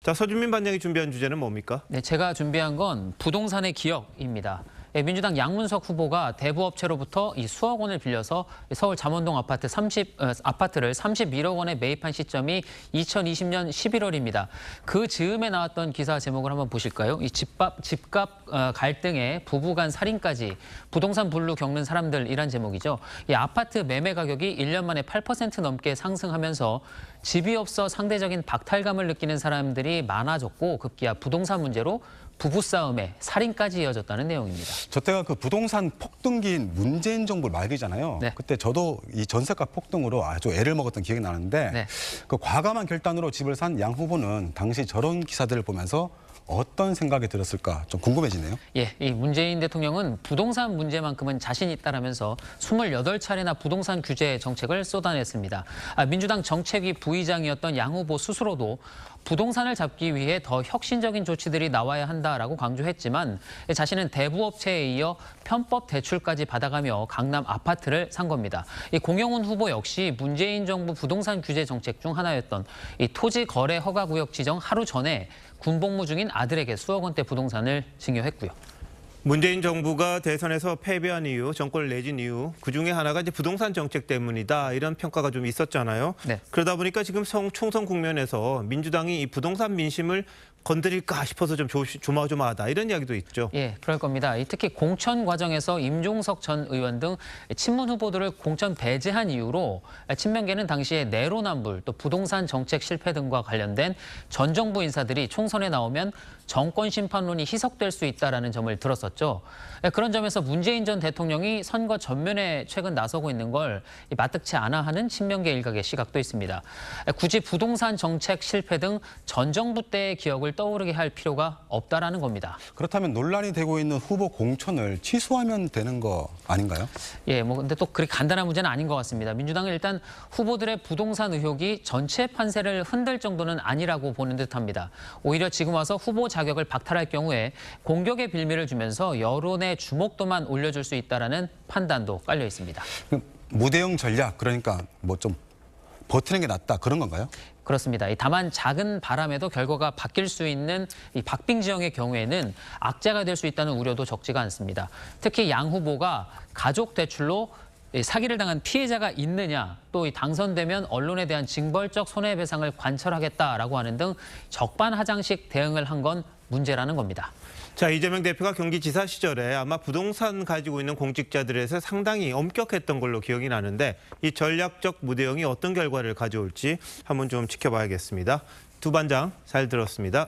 자, 서준민 반장이 준비한 주제는 뭡니까? 네, 제가 준비한 건 부동산의 기억입니다. 민주당 양문석 후보가 대부업체로부터 이 수억 원을 빌려서 서울 잠원동 아파트를 31억 원에 매입한 시점이 2020년 11월입니다. 그 즈음에 나왔던 기사 제목을 한번 보실까요? 이 집값 갈등에 부부간 살인까지 부동산 불로 겪는 사람들이란 제목이죠. 이 아파트 매매 가격이 1년 만에 8% 넘게 상승하면서 집이 없어 상대적인 박탈감을 느끼는 사람들이 많아졌고 급기야 부동산 문제로 부부싸움에 살인까지 이어졌다는 내용입니다. 저 때가 그 부동산 폭등기인 문재인 정부 말기잖아요. 네. 그때 저도 이 전세가 폭등으로 아주 애를 먹었던 기억이 나는데 네. 그 과감한 결단으로 집을 산 양 후보는 당시 저런 기사들을 보면서 어떤 생각이 들었을까 좀 궁금해지네요. 예, 이 문재인 대통령은 부동산 문제만큼은 자신 있다라면서 28차례나 부동산 규제 정책을 쏟아냈습니다. 민주당 정책위 부의장이었던 양 후보 스스로도 부동산을 잡기 위해 더 혁신적인 조치들이 나와야 한다라고 강조했지만 자신은 대부업체에 이어 편법 대출까지 받아가며 강남 아파트를 산 겁니다. 이 공영훈 후보 역시 문재인 정부 부동산 규제 정책 중 하나였던 이 토지 거래 허가 구역 지정 하루 전에 군복무 중인 아들에게 수억 원대 부동산을 증여했고요. 문재인 정부가 대선에서 패배한 이유, 정권을 내진 이유, 그중에 하나가 이제 부동산 정책 때문이다, 이런 평가가 좀 있었잖아요. 네. 그러다 보니까 지금 총선 국면에서 민주당이 이 부동산 민심을 건드릴까 싶어서 좀 조마조마하다, 이런 이야기도 있죠. 예, 그럴 겁니다. 특히 공천 과정에서 임종석 전 의원 등 친문 후보들을 공천 배제한 이유로 친명계는 당시에 내로남불, 또 부동산 정책 실패 등과 관련된 전 정부 인사들이 총선에 나오면 정권 심판론이 희석될 수 있다는 점을 들었었죠. 그런 점에서 문재인 전 대통령이 선거 전면에 최근 나서고 있는 걸 마뜩치 않아 하는 친명계 일각의 시각도 있습니다. 굳이 부동산 정책 실패 등 전 정부 때의 기억을 떠오르게 할 필요가 없다라는 겁니다. 그렇다면 논란이 되고 있는 후보 공천을 취소하면 되는 거 아닌가요? 예, 근데 또 그렇게 간단한 문제는 아닌 것 같습니다. 민주당은 일단 후보들의 부동산 의혹이 전체 판세를 흔들 정도는 아니라고 보는 듯합니다. 오히려 지금 와서 후보 자격을 박탈할 경우에 공격의 빌미를 주면서 여론의 주목도만 올려줄 수 있다라는 판단도 깔려 있습니다. 무대응 전략, 그러니까 뭐 좀 버티는 게 낫다, 그런 건가요? 그렇습니다. 다만 작은 바람에도 결과가 바뀔 수 있는 이 박빙지형의 경우에는 악재가 될 수 있다는 우려도 적지가 않습니다. 특히 양 후보가 가족 대출로 사기를 당한 피해자가 있느냐, 또 당선되면 언론에 대한 징벌적 손해배상을 관철하겠다라고 하는 등 적반하장식 대응을 한 건 문제라는 겁니다. 자, 이재명 대표가 경기지사 시절에 아마 부동산 가지고 있는 공직자들에서 상당히 엄격했던 걸로 기억이 나는데 이 전략적 무대응이 어떤 결과를 가져올지 한번 좀 지켜봐야겠습니다. 두 반장 잘 들었습니다.